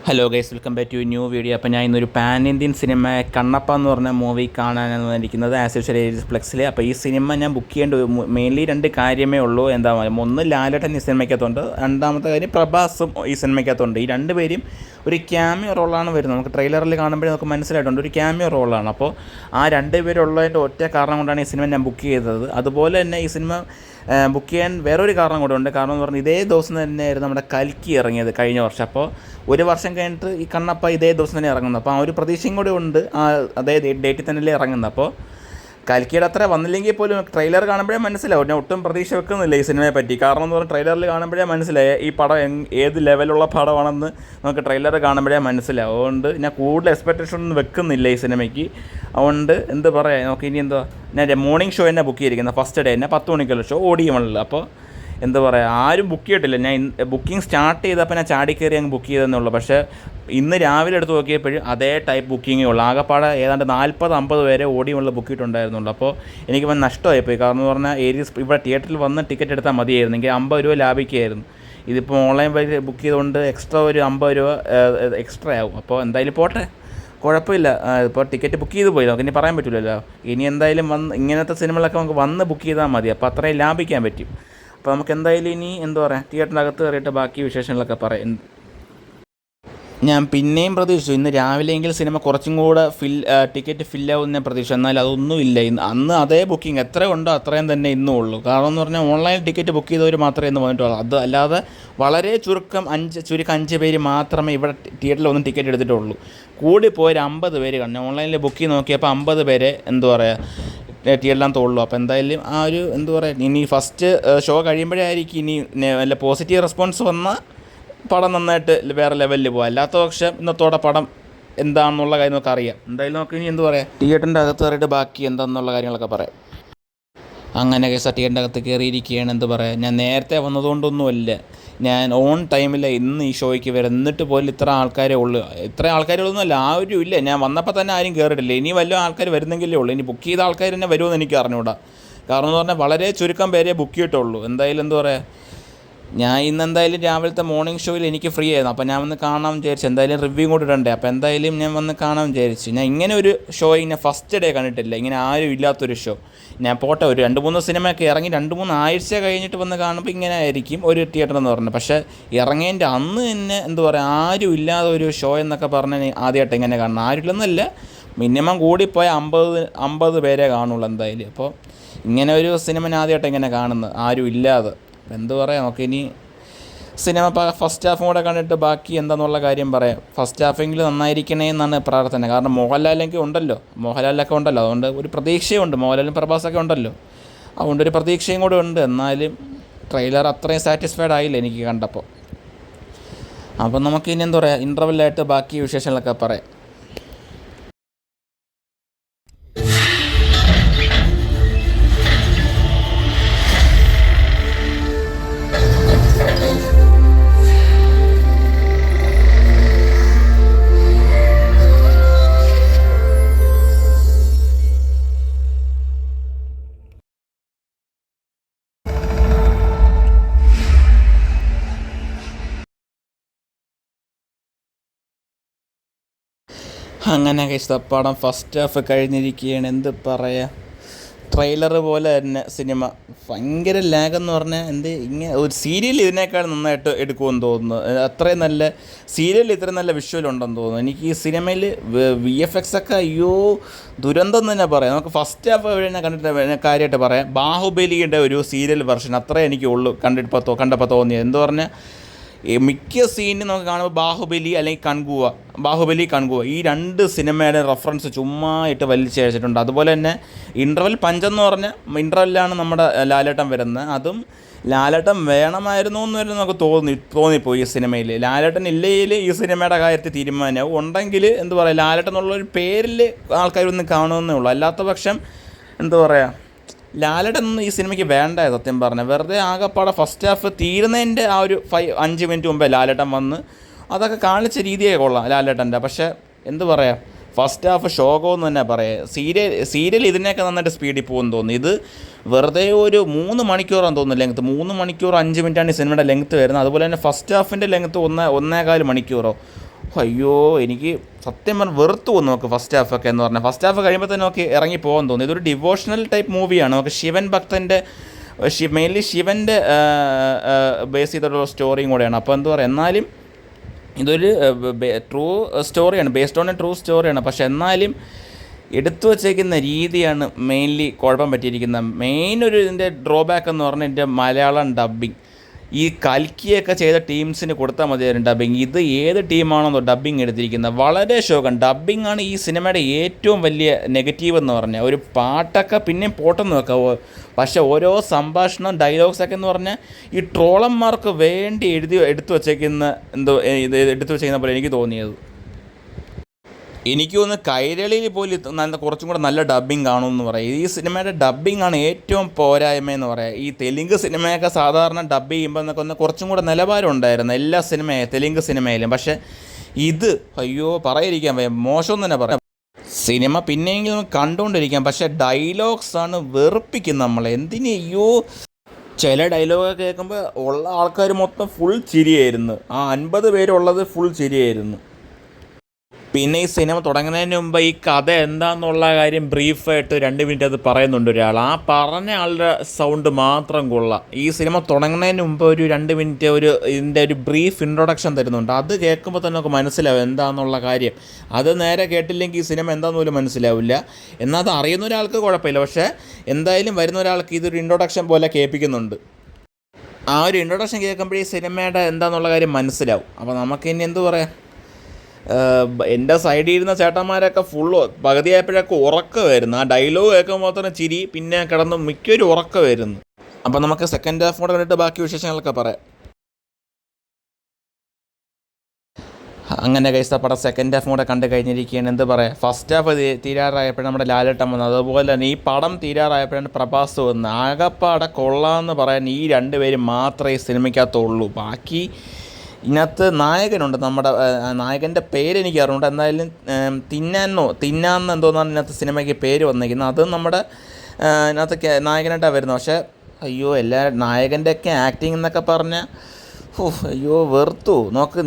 Hello guys, welcome back to new video. അപ്പോൾ ഞാൻ ഇന്നൊരു പാൻ ഇന്ത്യൻ സിനിമ കണ്ണപ്പ എന്ന് പറഞ്ഞ മൂവി കാണാനാണ് വന്നിരിക്കുന്നത് ആസ് യൂഷ്വൽ ഏരിയസ് ഫ്ലെക്സിൽ. അപ്പോൾ ഈ സിനിമ ഞാൻ ബുക്ക് ചെയ്യേണ്ട മെയിൻലി രണ്ട് കാര്യമേ ഉള്ളൂ. എന്താ ഒന്ന്, ലാലേട്ടൻ ഈ സിനിമയ്ക്കകത്തുണ്ട്. രണ്ടാമത്തെ കാര്യം, പ്രഭാസും ഈ സിനിമയ്ക്കകത്തുണ്ട്. ഈ രണ്ടുപേരും ഒരു ക്യാമിയോ റോളാണ് വരുന്നത്. നമുക്ക് ട്രെയിലറിൽ കാണുമ്പോഴേ നമുക്ക് മനസ്സിലായിട്ടുണ്ട് ഒരു ക്യാമിയോ റോളാണ്. അപ്പോൾ ആ രണ്ടുപേരുള്ളതിൻ്റെ ഒറ്റ കാരണം കൊണ്ടാണ് ഈ സിനിമ ഞാൻ ബുക്ക് ചെയ്തത്. അതുപോലെ തന്നെ ഈ സിനിമ ബുക്ക് ചെയ്യാൻ വേറൊരു കാരണം കൂടെ ഉണ്ട്. കാരണം എന്ന് പറഞ്ഞാൽ ഇതേ ദിവസം തന്നെയായിരുന്നു നമ്മുടെ കൽക്കി ഇറങ്ങിയത് കഴിഞ്ഞ വർഷം. അപ്പോൾ ഒരു വർഷം കഴിഞ്ഞിട്ട് ഈ കണ്ണപ്പ ഇതേ ദിവസം തന്നെ ഇറങ്ങുന്നത്. അപ്പോൾ ആ ഒരു പ്രതീക്ഷയും കൂടെ ഉണ്ട്, അതേ ഡേറ്റിൽ തന്നെയല്ലേ ഇറങ്ങുന്നത്. അപ്പോൾ കൽക്കിയുടെ അത്ര വന്നില്ലെങ്കിൽ പോലും ട്രെയിലർ കാണുമ്പോഴേ മനസ്സിലാവും. ഞാൻ ഒട്ടും പ്രതീക്ഷ വെക്കുന്നില്ല ഈ സിനിമയെ പറ്റി. കാരണം എന്ന് പറഞ്ഞാൽ ട്രെയിലറിൽ കാണുമ്പോഴേ മനസ്സിലായി ഈ പടം ഏത് ലെവലുള്ള പടമാണെന്ന് നമുക്ക് ട്രെയിലർ കാണുമ്പോഴേ മനസ്സിലാവും. അതുകൊണ്ട് ഞാൻ കൂടുതൽ എക്സ്പെക്റ്റേഷൻ ഒന്നും വെക്കുന്നില്ല ഈ സിനിമയ്ക്ക്. അതുകൊണ്ട് എന്ത് പറയാം, നമുക്ക് ഇനി എന്തോ, ഞാൻ മോർണിംഗ് ഷോ തന്നെ ബുക്ക് ചെയ്തിരിക്കുന്നത്. ഫസ്റ്റ് ഡേ തന്നെ 10 മണിക്കുള്ള ഷോ ഓടിയുമുള്ളത്. അപ്പോൾ എന്താ പറയുക, ആരും ബുക്ക് ചെയ്തിട്ടില്ല. ഞാൻ ബുക്കിംഗ് സ്റ്റാർട്ട് ചെയ്തപ്പോൾ ഞാൻ ചാടിക്കയറി അങ്ങ് ബുക്ക് ചെയ്തതെന്നേ ഉള്ളൂ. പക്ഷേ ഇന്ന് രാവിലെ എടുത്ത് നോക്കിയപ്പോഴും അതേ ടൈപ്പ് ബുക്കിങ്ങേ ഉള്ളൂ. ആകെപ്പാടെ ഏതാണ്ട് 40-50 പേരെ ഓടിയുള്ള ബുക്ക് ചെയ്തിട്ടുണ്ടായിരുന്നുള്ളൂ. അപ്പോൾ എനിക്ക് നഷ്ടമായിപ്പോയി. കാരണം എന്ന് പറഞ്ഞാൽ ഏരിയസ് ഇവിടെ തിയേറ്ററിൽ വന്ന് ടിക്കറ്റ് എടുത്താൽ മതിയായിരുന്നു, എനിക്ക് 50 രൂപ ലാഭിക്കുകയായിരുന്നു. ഇതിപ്പോൾ ഓൺലൈൻ വഴി ബുക്ക് ചെയ്തുകൊണ്ട് എക്സ്ട്രാ ഒരു 50 രൂപ എക്സ്ട്രാ ആവും. അപ്പോൾ എന്തായാലും പോട്ടെ, കുഴപ്പമില്ല. ഇപ്പോൾ ടിക്കറ്റ് ബുക്ക് ചെയ്ത് പോയി, നമുക്ക് ഇനി പറയാൻ പറ്റില്ലല്ലോ. ഇനി എന്തായാലും ഇങ്ങനത്തെ സിനിമകളൊക്കെ നമുക്ക് വന്ന് ബുക്ക് ചെയ്താൽ മതി. അപ്പോൾ അത്രയും ലാഭിക്കാൻ പറ്റും. അപ്പോൾ നമുക്ക് എന്തായാലും ഇനി എന്താ പറയുക, തിയേറ്ററിൻ്റെ അകത്ത് കയറിയിട്ട് ബാക്കി വിശേഷങ്ങളൊക്കെ പറയാം. ഞാൻ പിന്നെയും പ്രതീക്ഷിച്ചു ഇന്ന് രാവിലെയെങ്കിൽ സിനിമ കുറച്ചും കൂടെ ടിക്കറ്റ് ഫില്ലാവുന്ന പ്രതീക്ഷ. എന്നാൽ അതൊന്നുമില്ല. അന്ന് അതേ ബുക്കിംഗ് എത്ര ഉണ്ടോ അത്രയും തന്നെ ഇന്നും ഉള്ളൂ. കാരണം എന്ന് പറഞ്ഞാൽ ഓൺലൈൻ ടിക്കറ്റ് ബുക്ക് ചെയ്തവർ മാത്രമേ ഇന്ന് വന്നിട്ടുള്ളൂ. അത് അല്ലാതെ വളരെ ചുരുക്കം 5 പേര് മാത്രമേ ഇവിടെ തിയേറ്ററിൽ ഒന്നും ടിക്കറ്റ് എടുത്തിട്ടുള്ളൂ. കൂടിപ്പോയൊരു 50 പേര് കാണും. ഓൺലൈനിൽ ബുക്ക് ചെയ്ത് നോക്കിയപ്പോൾ 50 പേരെ എന്താ പറയുക തിയേറ്ററിലാൻ തോന്നുള്ളൂ. അപ്പോൾ എന്തായാലും ആ ഒരു എന്താ പറയുക, ഇനി ഫസ്റ്റ് ഷോ കഴിയുമ്പോഴേ ആയിരിക്കും ഇനി വല്ല പോസിറ്റീവ് റെസ്പോൺസ് വന്നാൽ പടം നന്നായിട്ട് വേറെ ലെവലിൽ പോകും. അല്ലാത്ത പക്ഷം ഇന്നത്തോടെ പടം എന്താണെന്നുള്ള കാര്യം നമുക്ക് അറിയാം. എന്തായാലും നമുക്ക് ഇനി എന്താ പറയുക, തിയേറ്ററിൻ്റെ അകത്ത് കയറിയിട്ട് ബാക്കി എന്താണെന്നുള്ള കാര്യങ്ങളൊക്കെ പറയാം. അങ്ങനെ കേസ് തിയേറ്ററിൻ്റെ അകത്ത് കയറിയിരിക്കുകയാണ്. എന്ത് പറയുക, ഞാൻ നേരത്തെ വന്നതുകൊണ്ടൊന്നുമല്ല, ഞാൻ ഓൺ ടൈമിൽ ഇന്ന് ഈ ഷോയ്ക്ക് വരും. എന്നിട്ട് പോലും ഇത്ര ആൾക്കാരേ ഉള്ളൂ. ഇത്ര ആൾക്കാരൊന്നുമല്ല, ആരും ഇല്ല. ഞാൻ വന്നപ്പോൾ തന്നെ ആരും കയറിയിട്ടില്ല. ഇനി വല്ല ആൾക്കാർ വരുന്നെങ്കിലേ ഉള്ളൂ. ഇനി ബുക്ക് ചെയ്ത ആൾക്കാർ തന്നെ വരുമെന്ന് എനിക്ക് അറിഞ്ഞുകൂടാ. കാരണം എന്ന് പറഞ്ഞാൽ വളരെ ചുരുക്കം പേരെ ബുക്ക് ചെയ്തിട്ടുള്ളൂ. എന്തായാലും എന്താ പറയുക, ഞാൻ ഇന്ന് എന്തായാലും രാവിലത്തെ മോർണിംഗ് ഷോയിൽ എനിക്ക് ഫ്രീ ആയിരുന്നു. അപ്പോൾ ഞാൻ വന്ന് കാണാമെന്ന് വിചാരിച്ചു. എന്തായാലും റിവ്യൂ കൂടെ ഇടണ്ടേ. അപ്പോൾ എന്തായാലും ഞാൻ വന്ന് കാണാമെന്ന് വിചാരിച്ചു. ഞാൻ ഇങ്ങനെ ഒരു ഷോ ഇങ്ങനെ ഫസ്റ്റ് ഡേ കണ്ടിട്ടില്ല, ഇങ്ങനെ ആരും ഇല്ലാത്തൊരു ഷോ. ഞാൻ പോട്ടെ, ഒരു 2-3 സിനിമയൊക്കെ ഇറങ്ങി 2-3 ആഴ്ച കഴിഞ്ഞിട്ട് വന്ന് കാണുമ്പോൾ ഇങ്ങനെ ആയിരിക്കും ഒരു തിയേറ്റർ എന്ന് പറഞ്ഞത്. പക്ഷേ ഇറങ്ങേൻ്റെ അന്ന് തന്നെ എന്താ പറയുക, ആരും ഇല്ലാതെ ഒരു ഷോ എന്നൊക്കെ പറഞ്ഞാൽ ആദ്യമായിട്ട് ഇങ്ങനെ കാണണം. ആരുമില്ലെന്നല്ല, മിനിമം കൂടിപ്പോയ 50 പേരെ കാണുള്ളൂ എന്തായാലും. അപ്പോൾ ഇങ്ങനെ ഒരു സിനിമ ആദ്യമായിട്ട് ഇങ്ങനെ കാണുന്നത്, ആരും ഇല്ലാതെ. എന്ത് പറയാം, നമുക്ക് ഇനി സിനിമ ഫസ്റ്റ് ഹാഫും കൂടെ കണ്ടിട്ട് ബാക്കി എന്താണെന്നുള്ള കാര്യം പറയാം. ഫസ്റ്റ് ഹാഫെങ്കിലും നന്നായിരിക്കണേ എന്നാണ് പ്രാർത്ഥന. കാരണം മോഹൻലാലൊക്കെ ഉണ്ടല്ലോ, അതുകൊണ്ട് ഒരു പ്രതീക്ഷയുണ്ട്. മോഹൻലാലും പ്രഭാസൊക്കെ ഉണ്ടല്ലോ, അതുകൊണ്ടൊരു പ്രതീക്ഷയും കൂടെ ഉണ്ട്. എന്നാലും ട്രെയിലർ അത്രയും സാറ്റിസ്ഫൈഡ് ആയില്ല എനിക്ക് കണ്ടപ്പോൾ. അപ്പം നമുക്ക് ഇനി എന്താ പറയുക, ഇൻ്റർവെല്ലായിട്ട് ബാക്കി വിശേഷങ്ങളൊക്കെ പറയാം. അങ്ങനെ കഴിച്ച പടം ഫസ്റ്റ് ഹാഫ് കഴിഞ്ഞിരിക്കുകയാണ്. എന്ത് പറയുക, ട്രെയിലർ പോലെ തന്നെ സിനിമ. ഭയങ്കര ലാഗെന്ന് പറഞ്ഞാൽ ഇങ്ങനെ ഒരു സീരിയൽ ഇതിനേക്കാൾ നന്നായിട്ട് എടുക്കുമെന്ന് തോന്നുന്നു. അത്രയും നല്ല സീരിയൽ ഇത്രയും നല്ല വിഷ്വലുണ്ടെന്ന് തോന്നുന്നു. എനിക്ക് ഈ സിനിമയിൽ VFX ഒക്കെ അയ്യോ ദുരന്തം തന്നെ പറയാം. നമുക്ക് ഫസ്റ്റ് ഹാഫ് ഞാൻ കണ്ടിട്ട് കാര്യമായിട്ട് പറയാം, ബാഹുബലിയുടെ ഒരു സീരിയൽ വെർഷൻ അത്രേ എനിക്ക് ഉള്ളൂ കണ്ടപ്പോൾ തോന്നിയത്. എന്ന് പറഞ്ഞാൽ മിക്ക സീനും നമുക്ക് കാണുമ്പോൾ ബാഹുബലി കൺകുവ ഈ 2 സിനിമയുടെ റെഫറൻസ് ചുമ്മാ ഇട്ട് വലിച്ചയച്ചിട്ടുണ്ട്. അതുപോലെ തന്നെ ഇൻ്റർവെൽ പഞ്ചെന്ന് പറഞ്ഞ ഇൻ്റർവെല്ലാണ് നമ്മുടെ ലാലേട്ടൻ വരുന്നത്. അതും ലാലേട്ടൻ വേണമായിരുന്നു എന്ന് വരെ നമുക്ക് തോന്നിപ്പോയി ഈ സിനിമയിൽ. ലാലേട്ടൻ ഇല്ലെങ്കിൽ ഈ സിനിമയുടെ കാര്യത്തിൽ തീരുമാനമാവും. ഉണ്ടെങ്കിൽ എന്താ പറയുക, ലാലേട്ടൻ എന്നുള്ളൊരു പേരിൽ ആൾക്കാരൊന്നും കാണുമെന്നേ ഉള്ളൂ. അല്ലാത്ത പക്ഷം എന്താ പറയുക, ലാലേട്ടൻ ഈ സിനിമയ്ക്ക് വേണ്ടായ സത്യം പറഞ്ഞാൽ. വെറുതെ ആകെപ്പാടെ ഫസ്റ്റ് ഹാഫ് തീരുന്നതിൻ്റെ ആ ഒരു 5 മിനിറ്റ് മുമ്പേ ലാലേട്ടൻ വന്ന് അതൊക്കെ കാണിച്ച രീതിയേ കൊള്ളാം ലാലേട്ടൻ്റെ. പക്ഷേ എന്ത് പറയാം, ഫസ്റ്റ് ഹാഫ് ശോകമെന്ന് തന്നെ പറയാം. സീരിയൽ ഇതിനൊക്കെ നന്നായിട്ട് സ്പീഡിൽ പോകുമെന്ന് തോന്നുന്നു. ഇത് വെറുതെ ഒരു 3 മണിക്കൂറാണെന്ന് തോന്നുന്നു ലെങ്ത്ത്. 3 മണിക്കൂർ 5 മിനിറ്റാണ് ഈ സിനിമയുടെ ലെങ്ത്ത് വരുന്നത്. അതുപോലെ തന്നെ ഫസ്റ്റ് ഹാഫിൻ്റെ ലെങ്ത്ത് 1.25 മണിക്കൂറോ. അയ്യോ എനിക്ക് സത്യം പറഞ്ഞാൽ വെറുത്തു പോകുന്നു നമുക്ക് ഫസ്റ്റ് ഹാഫൊക്കെ എന്ന് പറഞ്ഞാൽ. ഫസ്റ്റ് ഹാഫ് കഴിയുമ്പോൾ തന്നെ നമുക്ക് ഇറങ്ങി പോകാൻ തോന്നുന്നു. ഇതൊരു ഡിവോഷണൽ ടൈപ്പ് മൂവിയാണ്. നമുക്ക് ശിവൻ ഭക്തൻ്റെ മെയിൻലി ശിവൻ്റെ ബേസ് ചെയ്തിട്ടുള്ള സ്റ്റോറിയും കൂടെയാണ്. അപ്പോൾ എന്താ പറയുക, എന്നാലും ഇതൊരു ട്രൂ സ്റ്റോറിയാണ്, ബേസ്ഡ് ഓൺ എ ട്രൂ സ്റ്റോറിയാണ്. പക്ഷെ എന്നാലും എടുത്തു വച്ചേക്കുന്ന രീതിയാണ് മെയിൻലി കുഴപ്പം പറ്റിയിരിക്കുന്നത്. മെയിൻ ഒരു ഇതിൻ്റെ ഡ്രോബാക്ക് എന്ന് പറഞ്ഞാൽ ഇതിൻ്റെ മലയാളം ഡബ്ബിങ്. ഈ കൽക്കിയൊക്കെ ചെയ്ത ടീംസിന് കൊടുത്താൽ മതിയായിരുന്നു ഡബ്ബിങ്. ഇത് ഏത് ടീമാണെന്നോ ഡബ്ബിങ് എടുത്തിരിക്കുന്നത്, വളരെ ശോകം. ഡബ്ബിങ് ആണ് ഈ സിനിമയുടെ ഏറ്റവും വലിയ നെഗറ്റീവ് എന്ന് പറഞ്ഞാൽ. ഒരു പാട്ടൊക്കെ പിന്നെയും പോട്ടെന്ന് വെക്കാവോ, പക്ഷേ ഓരോ സംഭാഷണം ഡയലോഗ്സൊക്കെ എന്ന് പറഞ്ഞാൽ ഈ ട്രോളന്മാർക്ക് വേണ്ടി എടുത്തു വച്ചേക്കുന്ന ഇത് എടുത്തു വച്ചേക്കുന്ന പോലെ എനിക്ക് തോന്നിയത്. എനിക്ക് തോന്നുന്നു കൈരളിയിൽ പോലും കുറച്ചും കൂടെ നല്ല ഡബ്ബിങ് കാണുമെന്ന് പറയാം. ഈ സിനിമയുടെ ഡബ്ബിംഗ് ആണ് ഏറ്റവും പോരായ്മയെന്ന് പറയാം. ഈ തെലുങ്ക് സിനിമയൊക്കെ സാധാരണ ഡബ്ബ് ചെയ്യുമ്പോൾ എന്നൊക്കെ ഒന്ന് കുറച്ചും കൂടെ നിലവാരം ഉണ്ടായിരുന്നു എല്ലാ സിനിമയും, തെലുങ്ക് സിനിമയിലും. പക്ഷേ ഇത് അയ്യോ പറയാതിരിക്കാൻ മോശം തന്നെ പറയാം. സിനിമ പിന്നെയെങ്കിലും കണ്ടുകൊണ്ടിരിക്കാം, പക്ഷേ ഡയലോഗ്സാണ് വെറുപ്പിക്കുന്നത് നമ്മളെ. അയ്യോ ചില ഡയലോഗൊക്കെ കേൾക്കുമ്പോൾ ഉള്ള ആൾക്കാർ മൊത്തം ഫുൾ ചിരിയായിരുന്നു. ആ 50 പേരുള്ളത് ഫുൾ ചിരിയായിരുന്നു. പിന്നെ ഈ സിനിമ തുടങ്ങുന്നതിന് മുമ്പ് ഈ കഥ എന്താണെന്നുള്ള കാര്യം ബ്രീഫായിട്ട് 2 മിനിറ്റ് അത് പറയുന്നുണ്ട് ഒരാൾ. ആ പറഞ്ഞ ആളുടെ സൗണ്ട് മാത്രം കൊള്ളാം. ഈ സിനിമ തുടങ്ങുന്നതിന് മുമ്പ് ഒരു 2 മിനിറ്റ് ഇതിൻ്റെ ഒരു ബ്രീഫ് ഇൻട്രൊഡക്ഷൻ തരുന്നുണ്ട്. അത് കേൾക്കുമ്പോൾ തന്നെ നമുക്ക് മനസ്സിലാവും എന്താണെന്നുള്ള കാര്യം. അത് നേരെ കേട്ടില്ലെങ്കിൽ ഈ സിനിമ എന്താണെന്ന് പോലും മനസ്സിലാവില്ല. എന്നാൽ അത് അറിയുന്ന ഒരാൾക്ക് കുഴപ്പമില്ല. പക്ഷേ എന്തായാലും വരുന്ന ഒരാൾക്ക് ഇതൊരു ഇൻട്രൊഡക്ഷൻ പോലെ കേൾപ്പിക്കുന്നുണ്ട്. ആ ഒരു ഇൻട്രൊഡക്ഷൻ കേൾക്കുമ്പോഴേ ഈ സിനിമയുടെ എന്താണെന്നുള്ള കാര്യം മനസ്സിലാവും. അപ്പോൾ നമുക്കിനി എന്ത് പറയാം, എൻ്റെ സൈഡിൽ ഇരുന്ന ചേട്ടന്മാരൊക്കെ ഫുള്ള് പകുതിയായപ്പോഴൊക്കെ ഉറക്കമായിരുന്നു. ആ ഡയലോഗ് കേൾക്കുമ്പോൾ തന്നെ ചിരി, പിന്നെ കിടന്ന് മിക്കൊരു ഉറക്കമായിരുന്നു. അപ്പോൾ നമുക്ക് സെക്കൻഡ് ഹാഫ് കൂടെ കണ്ടിട്ട് ബാക്കി വിശേഷങ്ങളൊക്കെ പറയാം. അങ്ങനെ ഗൈസ് പടം സെക്കൻഡ് ഹാഫ് കൂടെ കണ്ടു കഴിഞ്ഞിരിക്കുകയാണ്. എന്ത് പറയാം, ഫസ്റ്റ് ഹാഫ് തീരാറായപ്പോഴാണ് നമ്മുടെ ലാലേട്ടൻ വന്നത്. അതുപോലെ തന്നെ ഈ പടം തീരാറായപ്പോഴാണ് പ്രഭാസ് വന്നത്. ആകപ്പാടെ കൊള്ളാമെന്ന് പറയാൻ ഈ 2 പേര് മാത്രമേ ഈ സിനിമയ്ക്കകത്തുള്ളൂ. ബാക്കി ഇതിനകത്ത് നായകനുണ്ട്. നമ്മുടെ നായകൻ്റെ പേരെനിക്ക് അറിഞ്ഞുണ്ട്. എന്തായാലും തിന്നാന്ന് എന്തോന്നാണ് ഇതിനകത്ത് സിനിമയ്ക്ക് പേര് വന്നിരിക്കുന്നത്. അത് നമ്മുടെ ഇതിനകത്ത് നായകനായിട്ടാണ് വരുന്നത്. പക്ഷേ അയ്യോ എല്ലാ നായകൻ്റെയൊക്കെ ആക്ടിങ് എന്നൊക്കെ പറഞ്ഞാൽ അയ്യോ വെറുത്തു.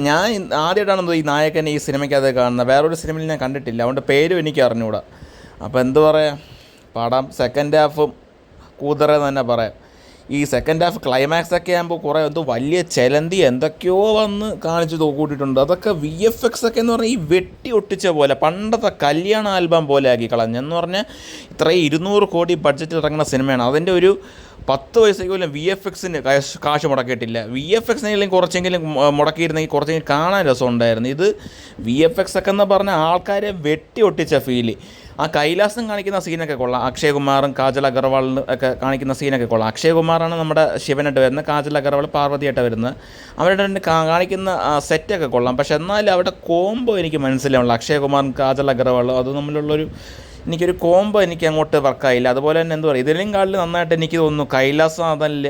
ഞാൻ ആദ്യമായിട്ടാണ് ഈ നായകനെ ഈ സിനിമയ്ക്കകത്ത് കാണുന്നത്. വേറൊരു സിനിമയിൽ ഞാൻ കണ്ടിട്ടില്ല, അതുകൊണ്ട് പേരും എനിക്ക് അറിഞ്ഞുകൂടാ. അപ്പോൾ എന്ത് പറയാം, പടം സെക്കൻഡ് ഹാഫും കൂതറ തന്നെ പറയാം. ഈ സെക്കൻഡ് ഹാഫ് ക്ലൈമാക്സൊക്കെ ആകുമ്പോൾ കുറേ വലിയ ചെലന്തി എന്തൊക്കെയോ വന്ന് കാണിച്ച് കൂട്ടിയിട്ടുണ്ട്. അതൊക്കെ VFX ഒക്കെ എന്ന് പറഞ്ഞാൽ ഈ വെട്ടി ഒട്ടിച്ച പോലെ പണ്ടത്തെ കല്യാണ ആൽബം പോലെ ആക്കി കളഞ്ഞെന്ന് പറഞ്ഞാൽ ഇത്രയും 200 കോടി ബഡ്ജറ്റിൽ ഇറങ്ങുന്ന സിനിമയാണ്. അതിൻ്റെ ഒരു 10 പൈസയ്ക്ക് പോലും VFXന് കാശ് മുടക്കിയിട്ടില്ല. VFXനെങ്കിലും കുറച്ചെങ്കിലും മുടക്കിയിരുന്നെങ്കിൽ കുറച്ചെങ്കിലും കാണാൻ രസമുണ്ടായിരുന്നു. ഇത് VFX ഒക്കെ എന്ന് പറഞ്ഞാൽ ആൾക്കാരെ വെട്ടി ഒട്ടിച്ച ഫീല്. ആ കൈലാസം കാണിക്കുന്ന സീനൊക്കെ കൊള്ളാം. അക്ഷയ് കുമാറും കാജൽ അഗർവാളിനും ഒക്കെ കാണിക്കുന്ന സീനൊക്കെ കൊള്ളാം. അക്ഷയ് കുമാറാണ് നമ്മുടെ ശിവനായിട്ട് വരുന്നത്, കാജൽ അഗർവാൾ പാർവതിയായിട്ട് വരുന്നത്. അവരുടെ കാണിക്കുന്ന സെറ്റൊക്കെ കൊള്ളാം. പക്ഷെ എന്നാലും അവിടെ കോംബോ എനിക്ക് മനസ്സിലാവുള്ളൂ. അക്ഷയ് കുമാറും കാജൽ അഗർവാളും അത് തമ്മിലുള്ളൊരു എനിക്കൊരു കോംബോ എനിക്ക് അങ്ങോട്ട് വർക്കായില്ല. അതുപോലെ തന്നെ എന്താ പറയുക, ഇതിലും കാളിൽ നന്നായിട്ട് എനിക്ക് തോന്നുന്നു കൈലാസം അതല്ല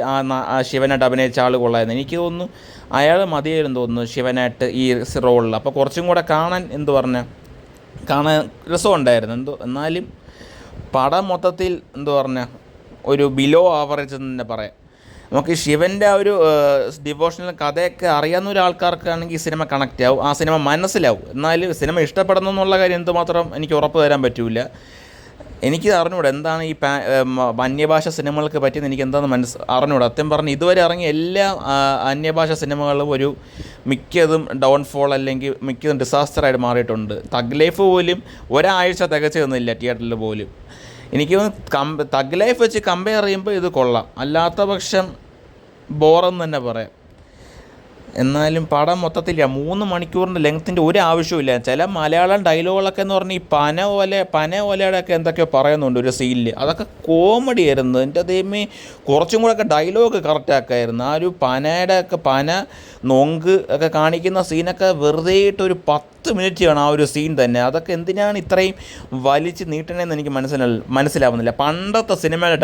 ആ ശിവനായിട്ട് അഭിനയിച്ച ആൾ കൊള്ളായിരുന്നു. എനിക്ക് തോന്നുന്നു അയാൾ മതിയായിരുന്നു തോന്നുന്നു ശിവനായിട്ട് ഈ റോളിൽ. അപ്പോൾ കുറച്ചും കൂടെ കാണാൻ കാണാൻ രസമുണ്ടായിരുന്നു. എന്നാലും പടം മൊത്തത്തിൽ ഒരു ബിലോ ആവറേജ് എന്ന് തന്നെ പറയാം. നമുക്ക് ശിവൻ്റെ ആ ഒരു ഡിവോഷണൽ കഥയൊക്കെ അറിയാവുന്ന ഒരാൾക്കാർക്കാണെങ്കിൽ ഈ സിനിമ കണക്റ്റ് ആവും, ആ സിനിമ മനസ്സിലാവും. എന്നാലും സിനിമ ഇഷ്ടപ്പെടുന്നു എന്നുള്ള കാര്യം എന്തുമാത്രം എനിക്ക് ഉറപ്പ് തരാൻ പറ്റില്ല. എനിക്ക് അറിഞ്ഞൂടാ എന്താണ് ഈ അന്യഭാഷ സിനിമകൾക്ക് പറ്റിയെന്ന് എനിക്ക് എന്താണെന്ന് അറിഞ്ഞൂടാ. സത്യം പറഞ്ഞ് ഇതുവരെ ഇറങ്ങിയ എല്ലാ അന്യഭാഷ സിനിമകളും മിക്കതും ഡൗൺഫോൾ അല്ലെങ്കിൽ മിക്കതും ഡിസാസ്റ്ററായിട്ട് മാറിയിട്ടുണ്ട്. തഗ് ലൈഫ് പോലും ഒരാഴ്ച തികച്ചു തന്നില്ല തിയേറ്ററിൽ പോലും. എനിക്ക് തഗ് ലൈഫ് വെച്ച് കമ്പയർ ചെയ്യുമ്പോൾ ഇത് കൊള്ളാം, അല്ലാത്ത പക്ഷം ബോറെന്ന് തന്നെ പറയാം. എന്നാലും പടം മൊത്തത്തിൽ 3 മണിക്കൂറിൻ്റെ ലെങ്ത്തിൻ്റെ ഒരു ആവശ്യമില്ല. ചില മലയാളം ഡയലോഗുകളൊക്കെ എന്ന് പറഞ്ഞാൽ ഈ പന ഓലയുടെയൊക്കെ എന്തൊക്കെയോ പറയുന്നുണ്ട് ഒരു സീനിൽ. അതൊക്കെ കോമഡി ആയിരുന്നു. എൻ്റെ ദൈവമേ, കുറച്ചും കൂടെ ഒക്കെ ഡയലോഗ് കറക്റ്റാക്കായിരുന്നു. ആ ഒരു പന നൊങ്ക് ഒക്കെ കാണിക്കുന്ന സീനൊക്കെ വെറുതെ ഇട്ടൊരു 10 മിനിറ്റ് വേണം ആ ഒരു സീൻ തന്നെ. അതൊക്കെ എന്തിനാണ് ഇത്രയും വലിച്ച് നീട്ടണമെന്ന് എനിക്ക് മനസ്സിലാവുന്നില്ല. പണ്ടത്തെ സിനിമയുടെ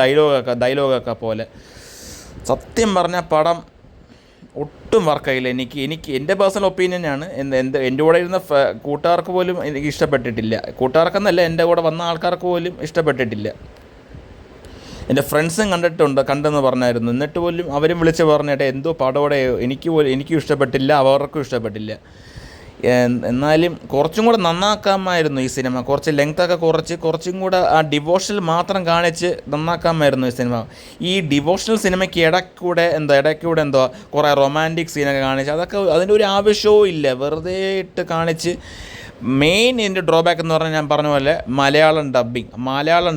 ഡയലോഗൊക്കെ പോലെ. സത്യം പറഞ്ഞാൽ പടം ഒട്ടും വർക്കായില്ല. എനിക്ക് എൻ്റെ പേഴ്സണൽ ഒപ്പീനിയനാണ്. എൻ്റെ കൂടെ ഇരുന്ന കൂട്ടുകാർക്ക് പോലും എനിക്ക് ഇഷ്ടപ്പെട്ടിട്ടില്ല. കൂട്ടുകാർക്കെന്നല്ല, എൻ്റെ കൂടെ വന്ന ആൾക്കാർക്ക് പോലും ഇഷ്ടപ്പെട്ടിട്ടില്ല. എൻ്റെ ഫ്രണ്ട്സും കണ്ടെന്ന് പറഞ്ഞായിരുന്നു. എന്നിട്ട് പോലും അവരും വിളിച്ച് പറഞ്ഞേട്ടെ എന്തോ പടോടെ എനിക്കും ഇഷ്ടപ്പെട്ടില്ല, അവർക്കും ഇഷ്ടപ്പെട്ടില്ല. എന്നാലും കുറച്ചും കൂടെ നന്നാക്കാമായിരുന്നു ഈ സിനിമ. കുറച്ച് ലെങ്ത്തൊക്കെ കുറച്ചും കൂടെ ആ ഡിവോഷണൽ മാത്രം കാണിച്ച് നന്നാക്കാമായിരുന്നു ഈ സിനിമ. ഈ ഡിവോഷണൽ സിനിമയ്ക്ക് ഇടയ്ക്കൂടെ എന്തോ കുറേ റൊമാൻറ്റിക് സീനൊക്കെ കാണിച്ച് അതൊക്കെ അതിൻ്റെ ഒരു ആവശ്യവും ഇല്ല, വെറുതെ ഇട്ട് കാണിച്ച്. മെയിൻ ഇതിൻ്റെ ഡ്രോബാക്ക് എന്ന് പറഞ്ഞാൽ ഞാൻ പറഞ്ഞ പോലെ മലയാളം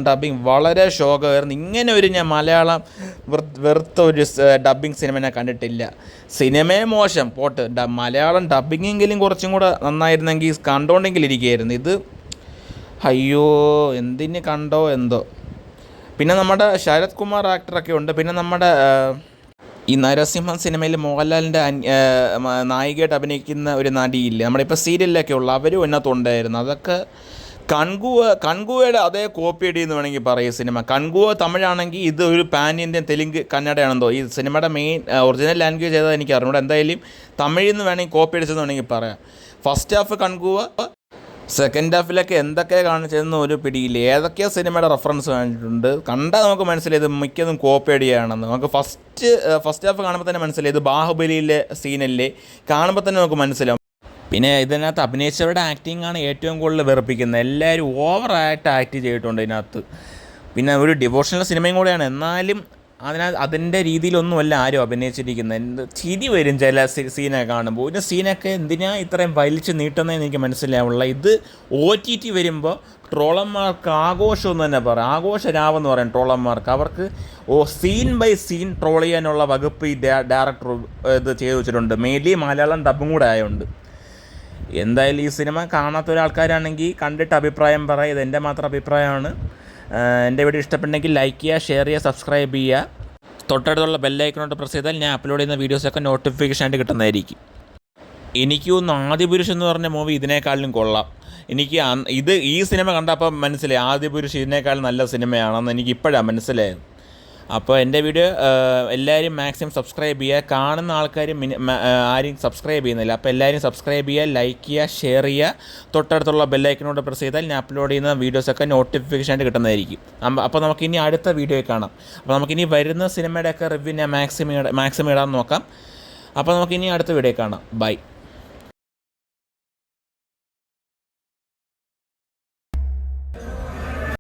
ഡബ്ബിങ് വളരെ ശോകമായിരുന്നു. ഇങ്ങനെ ഒരു ഞാൻ മലയാളം വെറുത്ത ഒരു ഡബ്ബിങ് സിനിമ ഞാൻ കണ്ടിട്ടില്ല. സിനിമയെ മോശം പോട്ട്, മലയാളം ഡബ്ബിങ്ങെങ്കിലും കുറച്ചും കൂടെ നന്നായിരുന്നെങ്കിൽ കണ്ടോണ്ടെങ്കിലിരിക്കുകയായിരുന്നു. ഇത് അയ്യോ എന്തിന് കണ്ടോ എന്തോ. പിന്നെ നമ്മുടെ ശരത് കുമാർ ആക്ടറൊക്കെ ഉണ്ട്. പിന്നെ നമ്മുടെ ഈ നരസിംഹം സിനിമയിൽ മോഹൻലാലിൻ്റെ നായികയായിട്ട് അഭിനയിക്കുന്ന ഒരു നടിയില്ലേ, നമ്മളിപ്പോൾ സീരിയലിലൊക്കെ ഉള്ള, അവരും അതിനകത്തുണ്ടായിരുന്നു. അതൊക്കെ കൺകുവയുടെ അതേ കോപ്പി അടി എന്ന് വേണമെങ്കിൽ പറയും സിനിമ. കൺകുവ തമിഴാണെങ്കിൽ ഇത് ഒരു പാൻ ഇന്ത്യൻ തെലുങ്ക് കന്നഡയാണെന്തോ. ഈ സിനിമയുടെ മെയിൻ ഒറിജിനൽ ലാംഗ്വേജ് ഏതാ എനിക്ക് അറിഞ്ഞൂടെ. എന്തായാലും തമിഴിൽ നിന്ന് വേണമെങ്കിൽ കോപ്പി അടിച്ചെന്ന് വേണമെങ്കിൽ പറയാം. ഫസ്റ്റ് ഹാഫ് കൺകുവ, സെക്കൻഡ് ഹാഫിലൊക്കെ എന്തൊക്കെ കാണിച്ചതെന്ന് ഒരു പിടിയില്ല. ഏതൊക്കെയോ സിനിമയുടെ റെഫറൻസ് കാണിച്ചിട്ടുണ്ട്. കണ്ടാൽ നമുക്ക് മനസ്സിലായി ഇത് മിക്കതും കോപ്പി അടിയാണെന്ന്. നമുക്ക് ഫസ്റ്റ് ഹാഫ് കാണുമ്പോൾ തന്നെ മനസ്സിലായി ഇത് ബാഹുബലിയിലെ സീനല്ലേ, കാണുമ്പോൾ തന്നെ നമുക്ക് മനസ്സിലാവും. പിന്നെ ഇതിനകത്ത് അഭിനയിച്ചവരുടെ ആക്ടിങ്ങാണ് ഏറ്റവും കൂടുതൽ വെറുപ്പിക്കുന്നത്. എല്ലാവരും ഓവറായിട്ട് ആക്ട് ചെയ്തിട്ടുണ്ട് ഇതിനകത്ത്. പിന്നെ ഒരു ഡിവോഷണൽ സിനിമയും കൂടെയാണ്, എന്നാലും അതിൻ്റെ രീതിയിലൊന്നുമല്ല ആരും അഭിനയിച്ചിരിക്കുന്നത്. ചിരി വരും ചില സീനൊക്കെ കാണുമ്പോൾ. ഒരു സീനൊക്കെ എന്തിനാ ഇത്രയും വലിച്ച് നീട്ടുന്നതെന്ന് എനിക്ക് മനസ്സിലാവുള്ള. ഇത് OTT വരുമ്പോൾ ട്രോളന്മാർക്ക് ആഘോഷമെന്ന് തന്നെ പറയാം, ആഘോഷ രാവെന്ന് പറയും ട്രോളന്മാർക്ക്. അവർക്ക് സീൻ ബൈ സീൻ ട്രോൾ ചെയ്യാനുള്ള വകുപ്പ് ഈ ഡയറക്ടർ ഇത് ചെയ്തു വെച്ചിട്ടുണ്ട്. മെയിൻലി മലയാളം ഡബും കൂടെ ആയതുകൊണ്ട്. എന്തായാലും ഈ സിനിമ കാണാത്ത ഒരാൾക്കാരാണെങ്കിൽ കണ്ടിട്ട് അഭിപ്രായം പറയാം. ഇതെൻ്റെ മാത്രം അഭിപ്രായമാണ്. എൻ്റെ വീഡിയോ ഇഷ്ടപ്പെട്ടെങ്കിൽ ലൈക്ക് ചെയ്യുക, ഷെയർ ചെയ്യുക, സബ്സ്ക്രൈബ് ചെയ്യുക. തൊട്ടടുത്തുള്ള ബെല്ലൈക്കനോട്ട് പ്രസ് ചെയ്താൽ ഞാൻ അപ്ലോഡ് ചെയ്യുന്ന വീഡിയോസൊക്കെ നോട്ടിഫിക്കേഷൻ ആയിട്ട് കിട്ടുന്നതായിരിക്കും. എനിക്ക് തോന്നുന്നു ആദിപുരുഷ് എന്ന് പറഞ്ഞ മൂവി ഇതിനേക്കാളിലും കൊള്ളാം. എനിക്ക് ഈ സിനിമ കണ്ടപ്പോൾ മനസ്സിലായി ആദിപുരുഷ് ഇതിനേക്കാളും നല്ല സിനിമയാണെന്ന് എനിക്ക് ഇപ്പോഴാണ് മനസ്സിലായത്. അപ്പോൾ എൻ്റെ വീഡിയോ എല്ലാവരും മാക്സിമം സബ്സ്ക്രൈബ് ചെയ്യുക. കാണുന്ന ആൾക്കാർ ആരും സബ്സ്ക്രൈബ് ചെയ്യുന്നില്ല. അപ്പോൾ എല്ലാവരും സബ്സ്ക്രൈബ് ചെയ്യുക, ലൈക്ക് ചെയ്യുക, ഷെയർ ചെയ്യുക. തൊട്ടടുത്തുള്ള ബെല്ലൈക്കനോട് പ്രസ് ചെയ്താൽ ഞാൻ അപ്ലോഡ് ചെയ്യുന്ന വീഡിയോസൊക്കെ നോട്ടിഫിക്കേഷൻ ആയിട്ട് കിട്ടുന്നതായിരിക്കും. അപ്പോൾ നമുക്കിനി അടുത്ത വീഡിയോ കാണാം. അപ്പോൾ നമുക്കിനി വരുന്ന സിനിമയുടെയൊക്കെ റിവ്യൂ ഞാൻ മാക്സിമം ഇടാൻ നോക്കാം. അപ്പോൾ നമുക്കിനി അടുത്ത വീഡിയോ കാണാം. ബൈ.